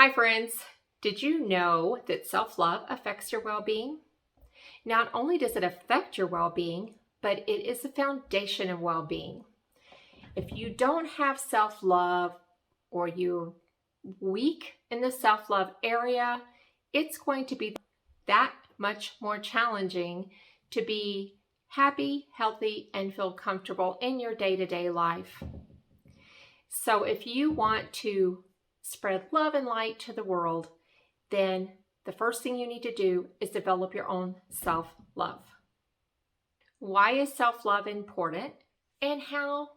Hi friends, did you know that self-love affects your well-being? Not only does it affect your well-being, but it is the foundation of well-being. If you don't have self-love or you're weak in the self-love area, it's going to be that much more challenging to be happy, healthy, and feel comfortable in your day-to-day life. So if you want to spread love and light to the world, then the first thing you need to do is develop your own self-love. Why is self-love important, and how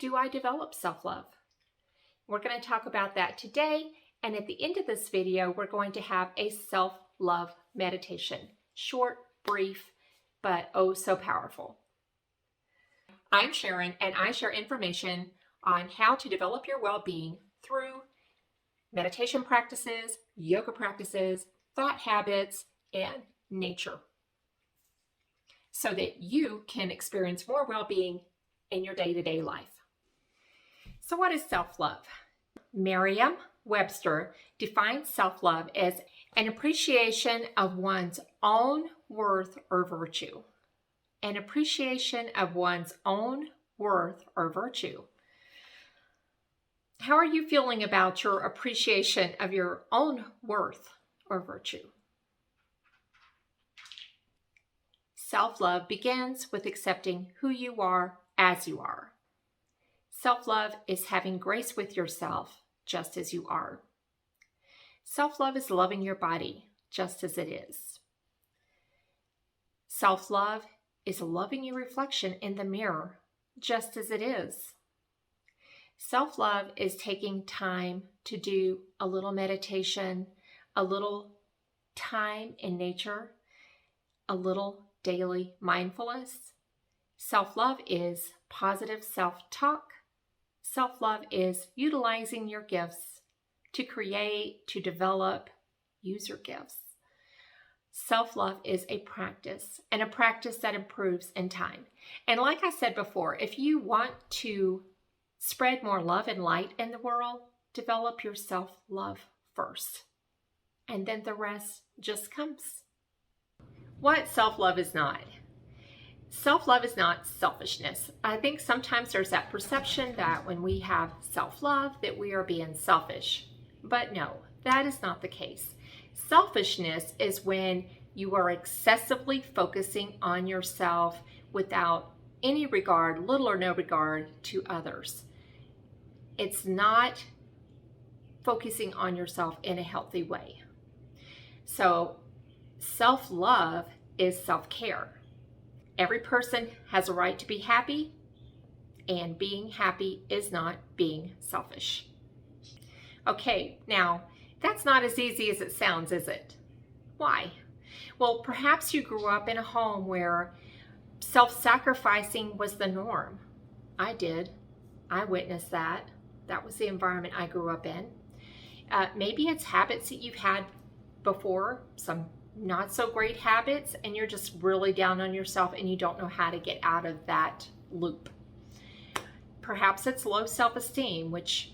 do I develop self-love? We're going to talk about that today, and at the end of this video, we're going to have a self-love meditation. Short, brief, but oh so powerful. I'm Sharon, and I share information on how to develop your well-being through meditation practices, yoga practices, thought habits, and nature, so that you can experience more well-being in your day-to-day life. So what is self-love? Merriam-Webster defines self-love as an appreciation of one's own worth or virtue. An appreciation of one's own worth or virtue. How are you feeling about your appreciation of your own worth or virtue? Self-love begins with accepting who you are as you are. Self-love is having grace with yourself just as you are. Self-love is loving your body just as it is. Self-love is loving your reflection in the mirror just as it is. Self-love is taking time to do a little meditation, a little time in nature, a little daily mindfulness. Self-love is positive self-talk. Self-love is utilizing your gifts to create, to develop, use your gifts. Self-love is a practice, and a practice that improves in time. And like I said before, if you want to spread more love and light in the world, develop your self-love first. And then the rest just comes. What self-love is not? Self-love is not selfishness. I think sometimes there's that perception that when we have self-love that we are being selfish. But no, that is not the case. Selfishness is when you are excessively focusing on yourself without any regard, little or no regard, to others. It's not focusing on yourself in a healthy way. So self-love is self-care. Every person has a right to be happy, and being happy is not being selfish. Okay, now that's not as easy as it sounds, is it? Why? Well, perhaps you grew up in a home where self-sacrificing was the norm. I did. I witnessed that. That was the environment I grew up in. Maybe it's habits that you've had before, some not so great habits, and you're just really down on yourself and you don't know how to get out of that loop. Perhaps it's low self-esteem, which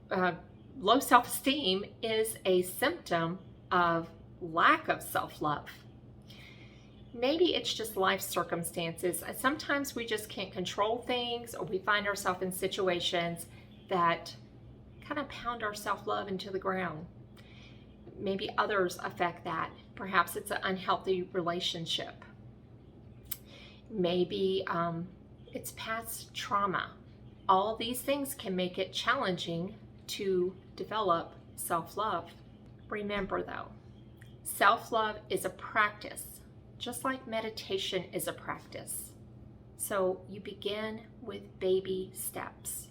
low self-esteem is a symptom of lack of self-love. Maybe it's just life circumstances. Sometimes we just can't control things, or we find ourselves in situations that kind of pound our self-love into the ground. Maybe others affect that. Perhaps it's an unhealthy relationship. Maybe it's past trauma. All these things can make it challenging to develop self-love. Remember though, self-love is a practice, just like meditation is a practice. So you begin with baby steps.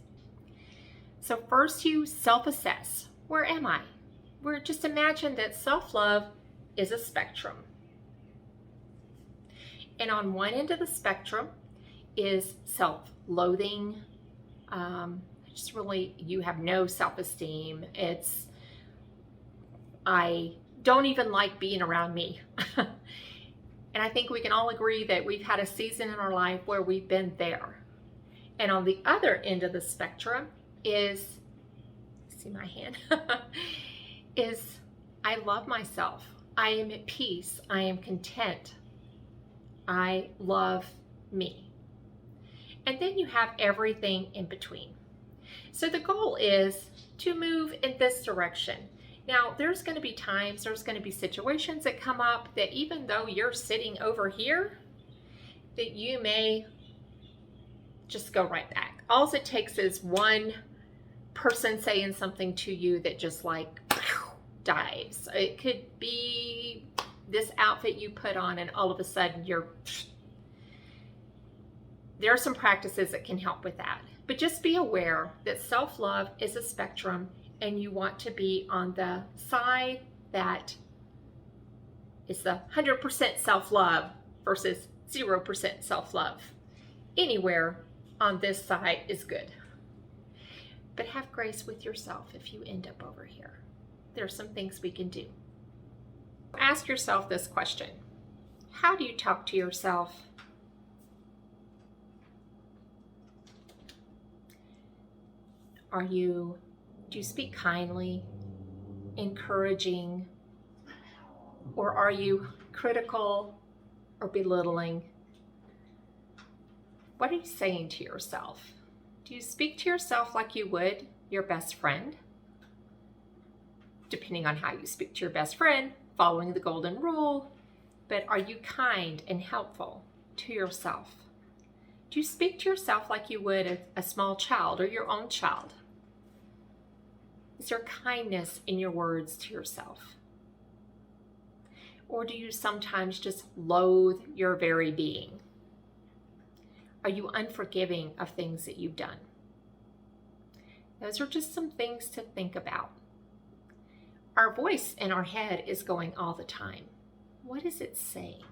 So first you self-assess. Where am I? Just imagine that self-love is a spectrum. And on one end of the spectrum is self-loathing. You have no self-esteem. It's, I don't even like being around me. And I think we can all agree that we've had a season in our life where we've been there. And on the other end of the spectrum is, see my hand, is I love myself. I am at peace. I am content. I love me. And then you have everything in between. So the goal is to move in this direction. Now, there's going to be times, there's going to be situations that come up that even though you're sitting over here, that you may just go right back. All it takes is one person saying something to you that just like dives. It could be this outfit you put on and all of a sudden there are some practices that can help with that. But just be aware that self-love is a spectrum, and you want to be on the side that is the 100% self-love versus 0% self-love. Anywhere on this side is good. But have grace with yourself if you end up over here. There are some things we can do. Ask yourself this question. How do you talk to yourself? Do you speak kindly, encouraging, or are you critical or belittling? What are you saying to yourself? Do you speak to yourself like you would your best friend? Depending on how you speak to your best friend, following the golden rule, but are you kind and helpful to yourself? Do you speak to yourself like you would a small child or your own child? Is there kindness in your words to yourself? Or do you sometimes just loathe your very being? Are you unforgiving of things that you've done? Those are just some things to think about. Our voice in our head is going all the time. What is it saying?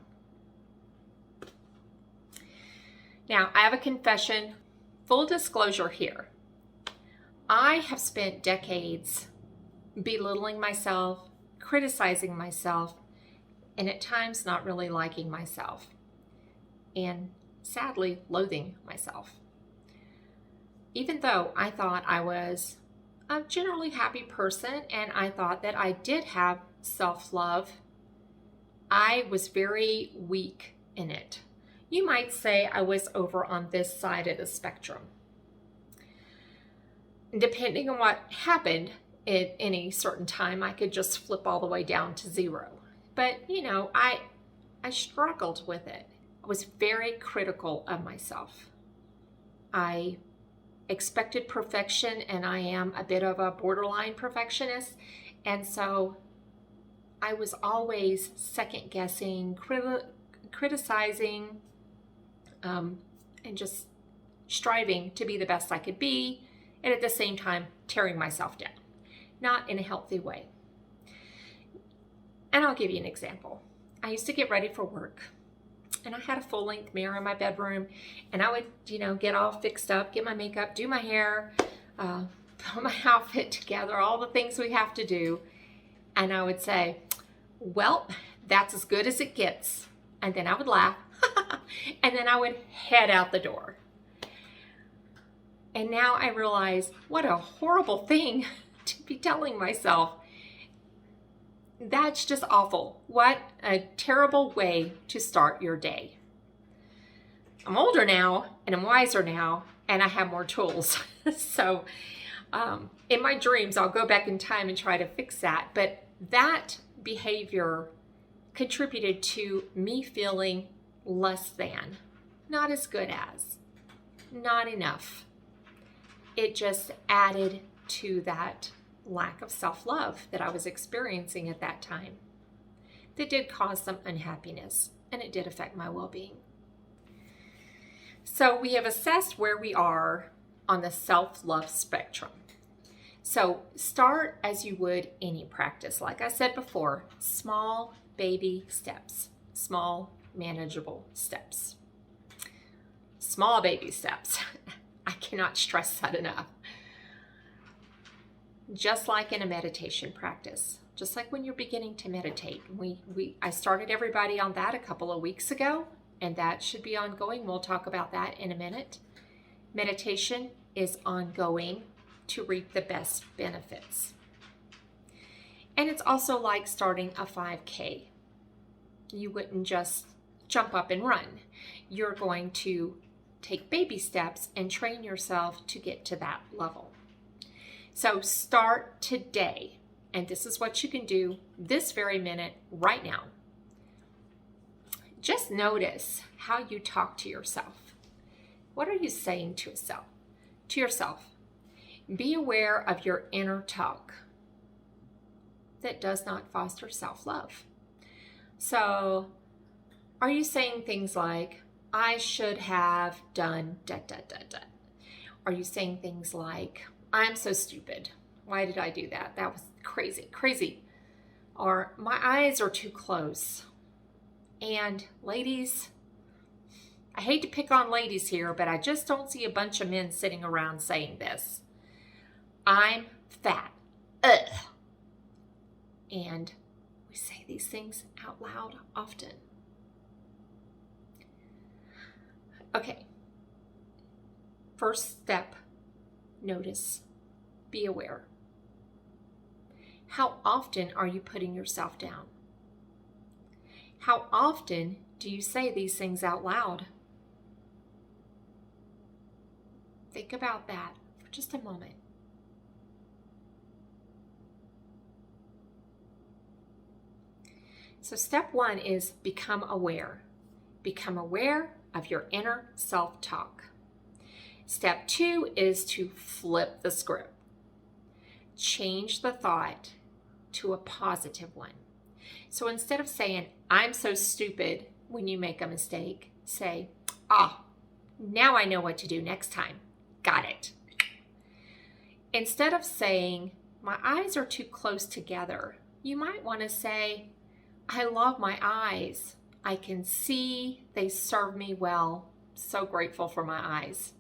Now, I have a confession, full disclosure here. I have spent decades belittling myself, criticizing myself, and at times not really liking myself, and sadly loathing myself. Even though I thought I was a generally happy person and I thought that I did have self-love, I was very weak in it. You might say I was over on this side of the spectrum. Depending on what happened at any certain time, I could just flip all the way down to 0. But, I struggled with it. I was very critical of myself. I expected perfection, and I am a bit of a borderline perfectionist. And so I was always second-guessing, criticizing, and just striving to be the best I could be, and at the same time tearing myself down, not in a healthy way. And I'll give you an example. I used to get ready for work, and I had a full-length mirror in my bedroom, and I would, get all fixed up, get my makeup, do my hair, put my outfit together, all the things we have to do, and I would say, well, that's as good as it gets. And then I would laugh, and then I would head out the door. And now I realize what a horrible thing to be telling myself. That's just awful. What a terrible way to start your day. I'm older now, and I'm wiser now, and I have more tools. So in my dreams, I'll go back in time and try to fix that. But that behavior contributed to me feeling less than, not as good as, not enough. It just added to that lack of self-love that I was experiencing at that time. That did cause some unhappiness, and it did affect my well-being. So we have assessed where we are on the self-love spectrum. So start as you would any practice. Like I said before, small baby steps, small manageable steps. Small baby steps. I cannot stress that enough. Just like in a meditation practice, just like when you're beginning to meditate. I started everybody on that a couple of weeks ago, and that should be ongoing. We'll talk about that in a minute. Meditation is ongoing to reap the best benefits. And it's also like starting a 5K. You wouldn't just jump up and run. You're going to take baby steps and train yourself to get to that level. So start today. And this is what you can do this very minute right now. Just notice how you talk to yourself. What are you saying to yourself? Be aware of your inner talk that does not foster self-love. So, are you saying things like, I should have done da da da da? Are you saying things like, I'm so stupid. Why did I do that? That was crazy. Or my eyes are too close. And ladies, I hate to pick on ladies here, but I just don't see a bunch of men sitting around saying this. I'm fat. Ugh. And we say these things out loud often. Okay. First step, notice, be aware. How often are you putting yourself down? How often do you say these things out loud? Think about that for just a moment. So step 1 is become aware. Become aware of your inner self-talk. Step 2 is to flip the script. Change the thought to a positive one. So instead of saying, I'm so stupid when you make a mistake, say, now I know what to do next time. Got it. Instead of saying, my eyes are too close together, you might want to say, I love my eyes. I can see they serve me well. So grateful for my eyes.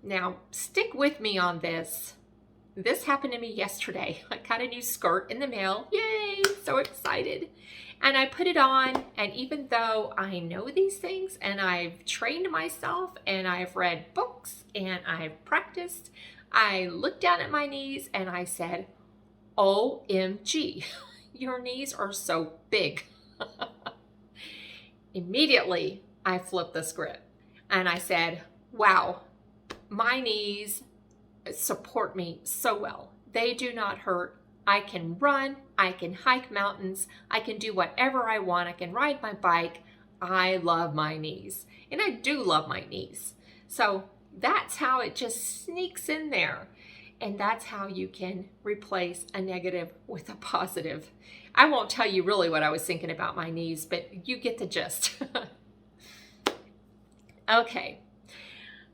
Now, stick with me on this. This happened to me yesterday. I got a new skirt in the mail. Yay! So excited. And I put it on, and even though I know these things and I've trained myself and I've read books and I've practiced, I looked down at my knees and I said, OMG, your knees are so big. Immediately, I flipped the script and I said, wow, my knees support me so well. They do not hurt. I can run, I can hike mountains, I can do whatever I want, I can ride my bike. I love my knees. And I do love my knees. So that's how it just sneaks in there. And that's how you can replace a negative with a positive. I won't tell you really what I was thinking about my knees, but you get the gist. Okay,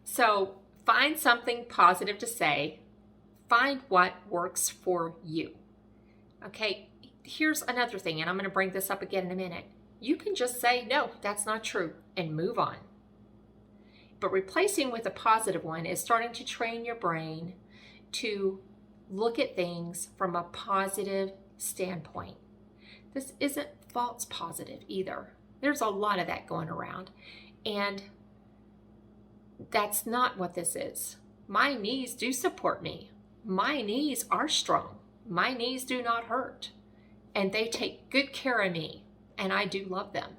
so find something positive to say. Find what works for you. Okay, here's another thing, and I'm going to bring this up again in a minute. You can just say, no, that's not true, and move on. But replacing with a positive one is starting to train your brain to look at things from a positive standpoint. This isn't false positive either. There's a lot of that going around, and that's not what this is. My knees do support me. My knees are strong. My knees do not hurt, and they take good care of me, and I do love them.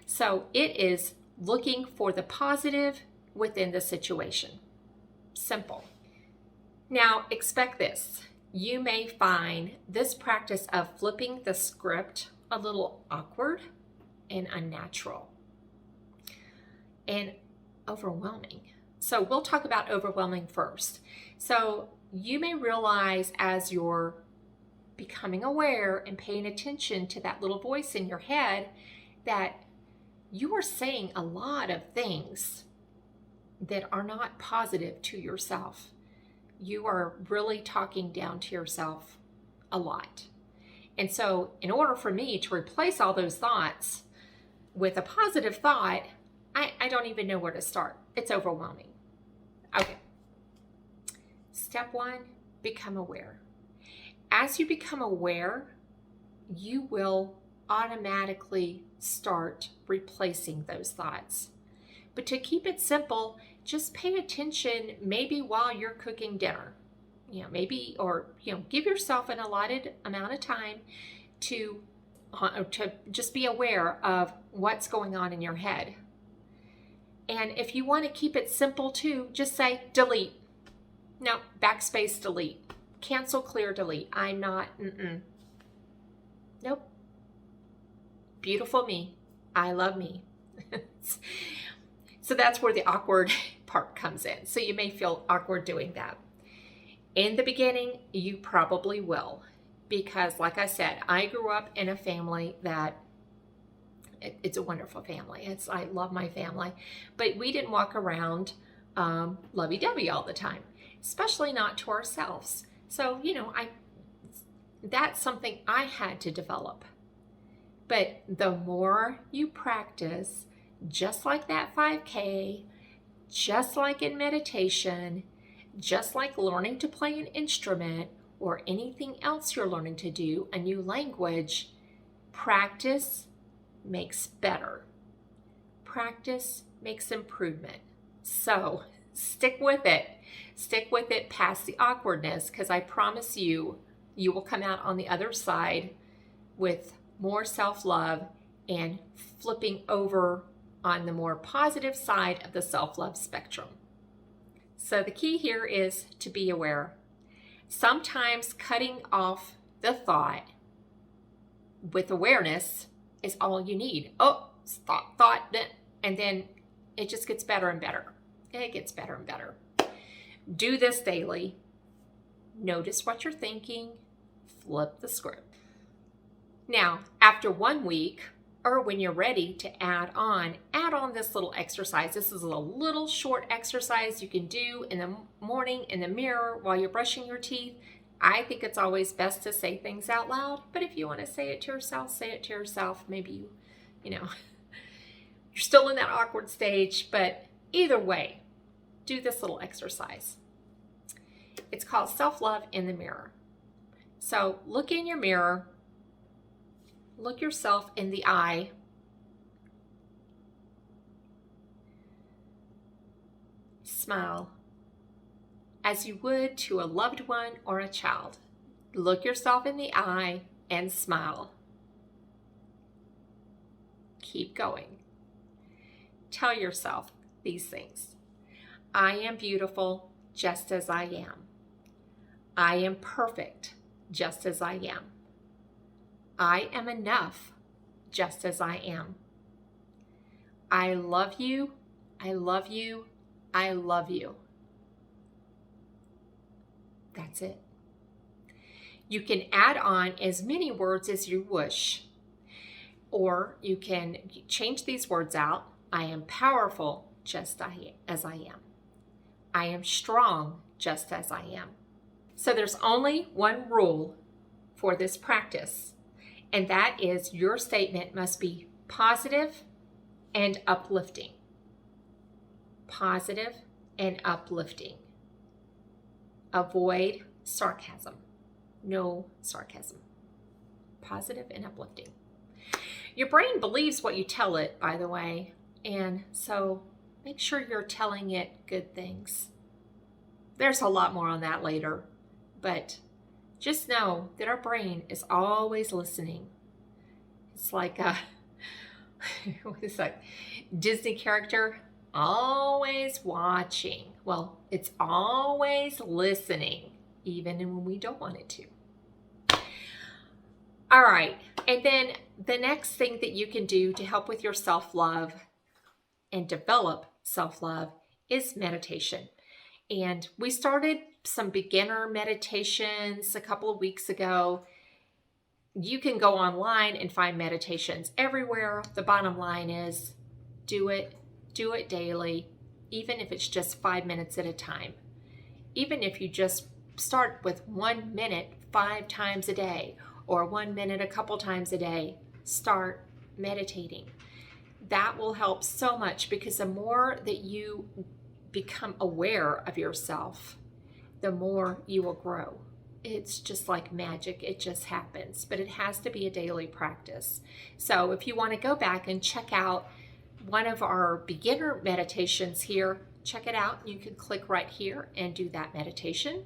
So it is looking for the positive within the situation. Simple. Now expect this. You may find this practice of flipping the script a little awkward and unnatural and overwhelming. So we'll talk about overwhelming first. So you may realize as you're becoming aware and paying attention to that little voice in your head that you are saying a lot of things that are not positive to yourself. You are really talking down to yourself a lot. And so in order for me to replace all those thoughts with a positive thought, I don't even know where to start. It's overwhelming. Okay. Step 1, become aware. As you become aware, you will automatically start replacing those thoughts. But to keep it simple, just pay attention maybe while you're cooking dinner. maybe, or, give yourself an allotted amount of time to just be aware of what's going on in your head. And if you want to keep it simple too, just say delete. No, backspace, delete. Cancel, clear, delete. I'm not, Nope. Beautiful me. I love me. So that's where the awkward part comes in. So you may feel awkward doing that. In the beginning, you probably will. Because like I said, I grew up in a family that, it's a wonderful family. I love my family. But we didn't walk around lovey-dovey all the time, especially not to ourselves. So, that's something I had to develop. But the more you practice, just like that 5K, just like in meditation, just like learning to play an instrument or anything else you're learning to do, a new language, practice makes better. Practice makes improvement. So stick with it. Stick with it past the awkwardness, because I promise you, you will come out on the other side with more self-love and flipping over on the more positive side of the self-love spectrum. So the key here is to be aware. Sometimes cutting off the thought with awareness is all you need. Oh, thought, and then it just gets better and better. It gets better and better. Do this daily. Notice what you're thinking. Flip the script. Now, after 1 week, or when you're ready to add on this little exercise. This is a little short exercise you can do in the morning in the mirror while you're brushing your teeth. I think it's always best to say things out loud, but if you want to say it to yourself, say it to yourself. Maybe you're still in that awkward stage, but either way, do this little exercise. It's called self-love in the mirror. So look in your mirror, look yourself in the eye, smile as you would to a loved one or a child. Look yourself in the eye and smile. Keep going. Tell yourself these things. I am beautiful just as I am. I am perfect just as I am. I am enough just as I am. I love you. I love you. I love you. That's it. You can add on as many words as you wish, or you can change these words out. I am powerful just as I am. I am strong just as I am. So there's only one rule for this practice, and that is your statement must be positive and uplifting. Positive and uplifting. Avoid sarcasm. No sarcasm. Positive and uplifting. Your brain believes what you tell it, by the way, and so make sure you're telling it good things. There's a lot more on that later, but just know that our brain is always listening. It's like what is that Disney character? Always watching. Well, it's always listening, even when we don't want it to. All right, and then the next thing that you can do to help with your self-love and develop self-love is meditation. And we started some beginner meditations a couple of weeks ago. You can go online and find meditations everywhere. The bottom line is do it daily, even if it's just 5 minutes at a time. Even if you just start with 1 minute 5 times a day, or 1 minute a couple times a day, start meditating. That will help so much, because the more that you become aware of yourself, the more you will grow. It's just like magic. It just happens, but it has to be a daily practice. So if you want to go back and check out one of our beginner meditations here, check it out. You can click right here and do that meditation.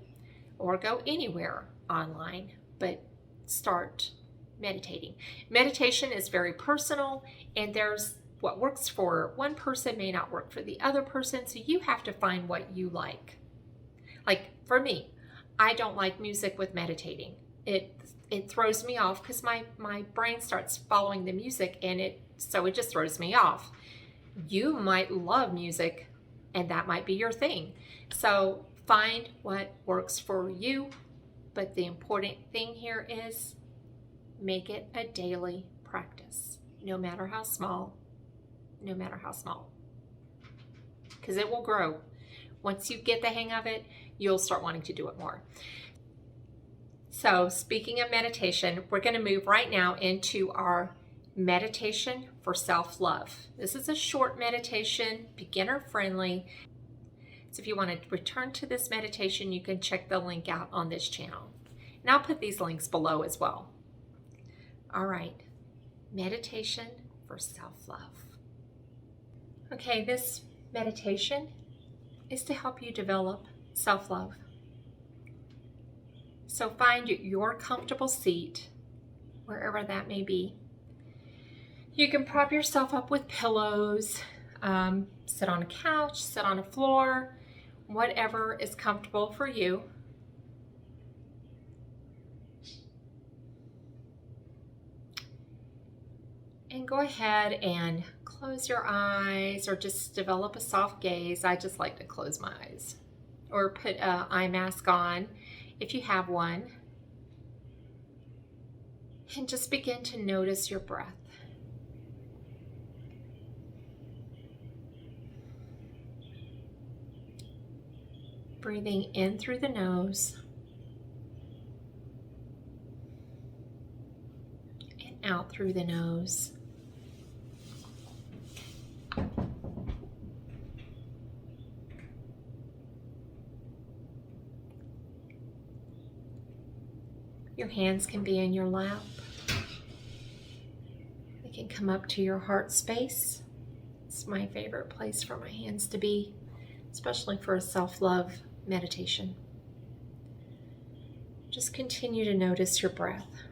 or go anywhere online, but start meditating. Meditation is very personal, and there's what works for one person may not work for the other person, so you have to find what you like. Like for me, I don't like music with meditating. It throws me off because my brain starts following the music, and it just throws me off. You might love music, and that might be your thing. So find what works for you, but the important thing here is make it a daily practice, no matter how small, because it will grow. Once you get the hang of it, you'll start wanting to do it more. So speaking of meditation, we're going to move right now into our meditation for self-love. This is a short meditation, beginner friendly. So if you want to return to this meditation, you can check the link out on this channel. And I'll put these links below as well. All right, meditation for self-love. Okay, this meditation is to help you develop self-love. So find your comfortable seat, wherever that may be. You can prop yourself up with pillows, sit on a couch, sit on a floor, whatever is comfortable for you. And go ahead and close your eyes, or just develop a soft gaze. I just like to close my eyes, or put an eye mask on if you have one. And just begin to notice your breath. Breathing in through the nose and out through the nose. Your hands can be in your lap. They can come up to your heart space. It's my favorite place for my hands to be, especially for a self-love meditation. Just continue to notice your breath.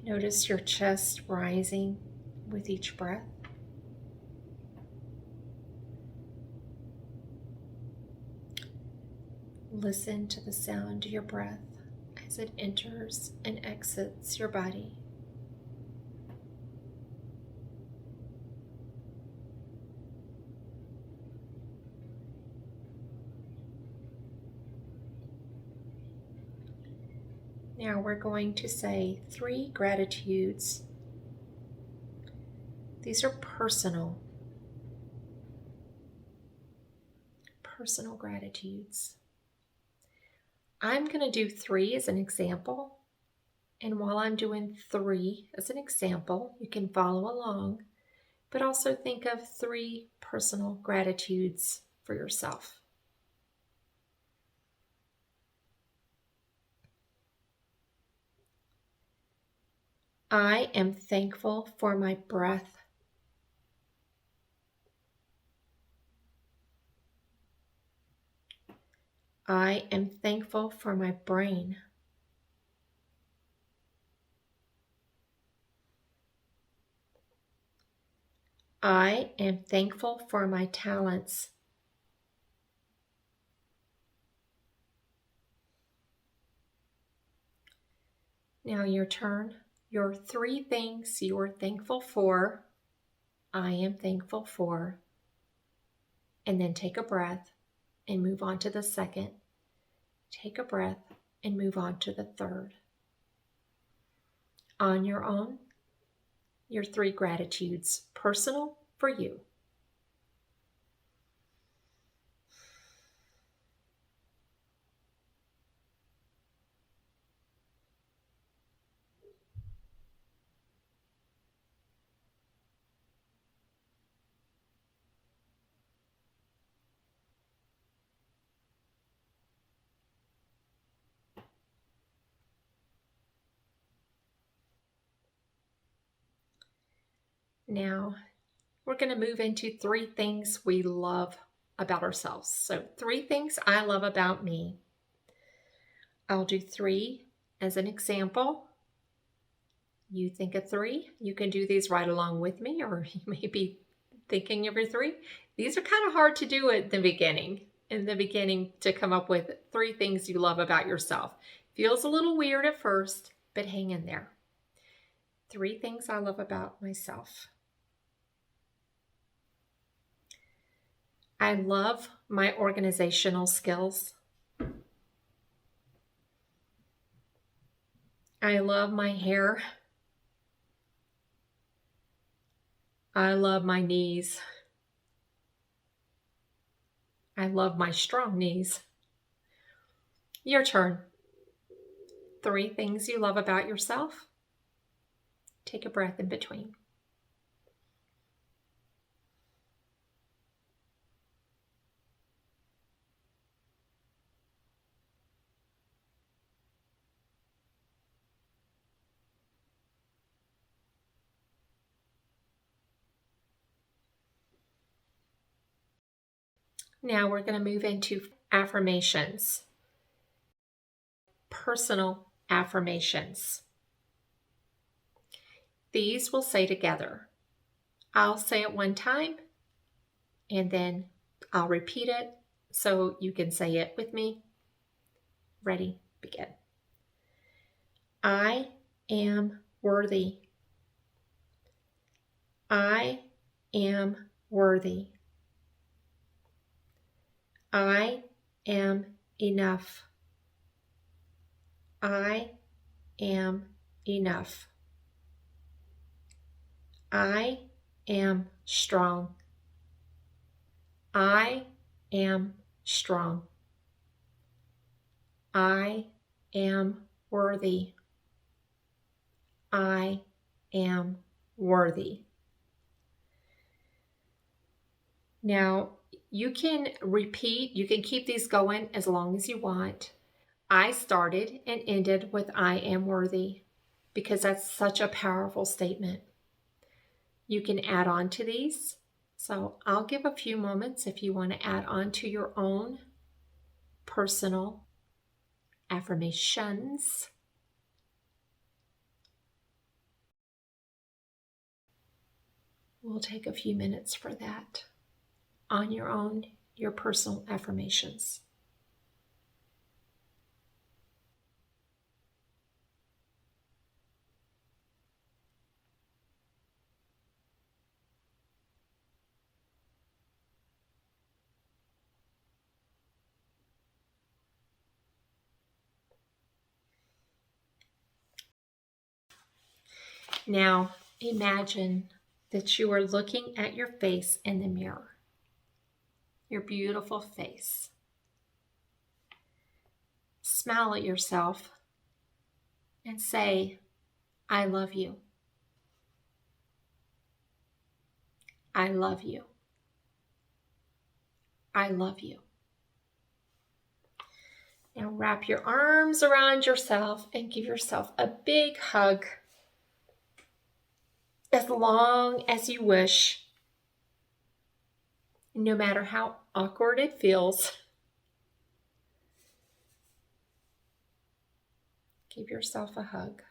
Notice your chest rising with each breath. Listen to the sound of your breath as it enters and exits your body. Now we're going to say 3 gratitudes. These are personal gratitudes. I'm going to do 3 as an example, and while I'm doing 3 as an example, you can follow along, but also think of 3 personal gratitudes for yourself. I am thankful for my breath. I am thankful for my brain. I am thankful for my talents. Now your turn. Your 3 things you're thankful for. I am thankful for. And then take a breath and move on to the second. Take a breath and move on to the third. On your own, your 3 gratitudes, personal for you. Now, we're going to move into 3 things we love about ourselves. So 3 things I love about me. I'll do 3 as an example. You think of 3. You can do these right along with me, or you may be thinking of your 3. These are kind of hard to do at the beginning. In the beginning, to come up with 3 things you love about yourself. Feels a little weird at first, but hang in there. 3 things I love about myself. I love my organizational skills. I love my hair. I love my knees. I love my strong knees. Your turn. 3 things you love about yourself. Take a breath in between. Now we're going to move into affirmations. Personal affirmations. These we'll say together. I'll say it one time, and then I'll repeat it so you can say it with me. Ready, begin. I am worthy. I am worthy. I am enough. I am enough. I am strong. I am strong. I am worthy. I am worthy. Now, you can repeat, you can keep these going as long as you want. I started and ended with I am worthy because that's such a powerful statement. You can add on to these. So I'll give a few moments if you want to add on to your own personal affirmations. We'll take a few minutes for that on your own, your personal affirmations. Now, imagine that you are looking at your face in the mirror, your beautiful face. Smile at yourself and say, I love you. I love you. I love you. Now wrap your arms around yourself and give yourself a big hug. As long as you wish, no matter how awkward it feels. Give yourself a hug.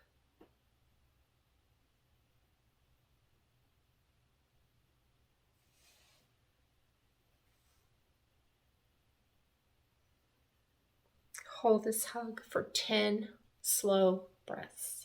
Hold this hug for 10 slow breaths.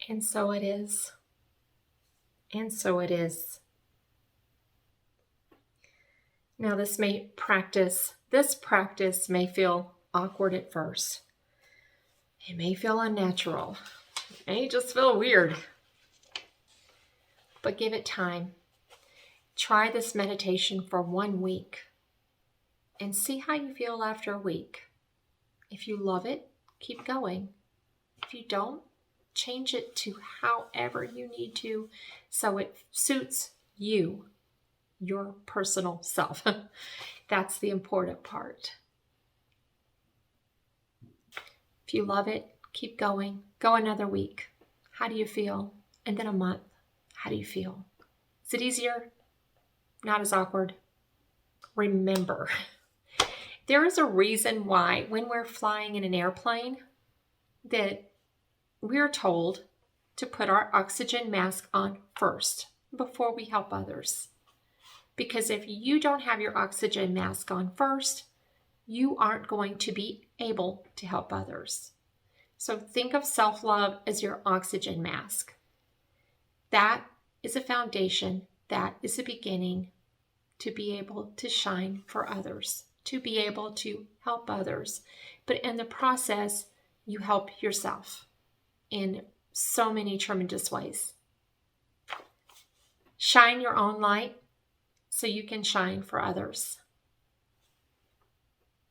And so it is. And so it is. Now this practice may feel awkward at first. It may feel unnatural. It may just feel weird. But give it time. Try this meditation for 1 week and see how you feel after a week. If you love it, keep going. If you don't, change it to however you need to so it suits you, your personal self. That's the important part. If you love it, keep going. Go another week. How do you feel? And then a month. How do you feel? Is it easier? Not as awkward? Remember, there is a reason why when we're flying in an airplane that we're told to put our oxygen mask on first before we help others. Because if you don't have your oxygen mask on first, you aren't going to be able to help others. So think of self-love as your oxygen mask. That is a foundation, that is a beginning to be able to shine for others, to be able to help others. But in the process, you help yourself in so many tremendous ways. Shine your own light so you can shine for others.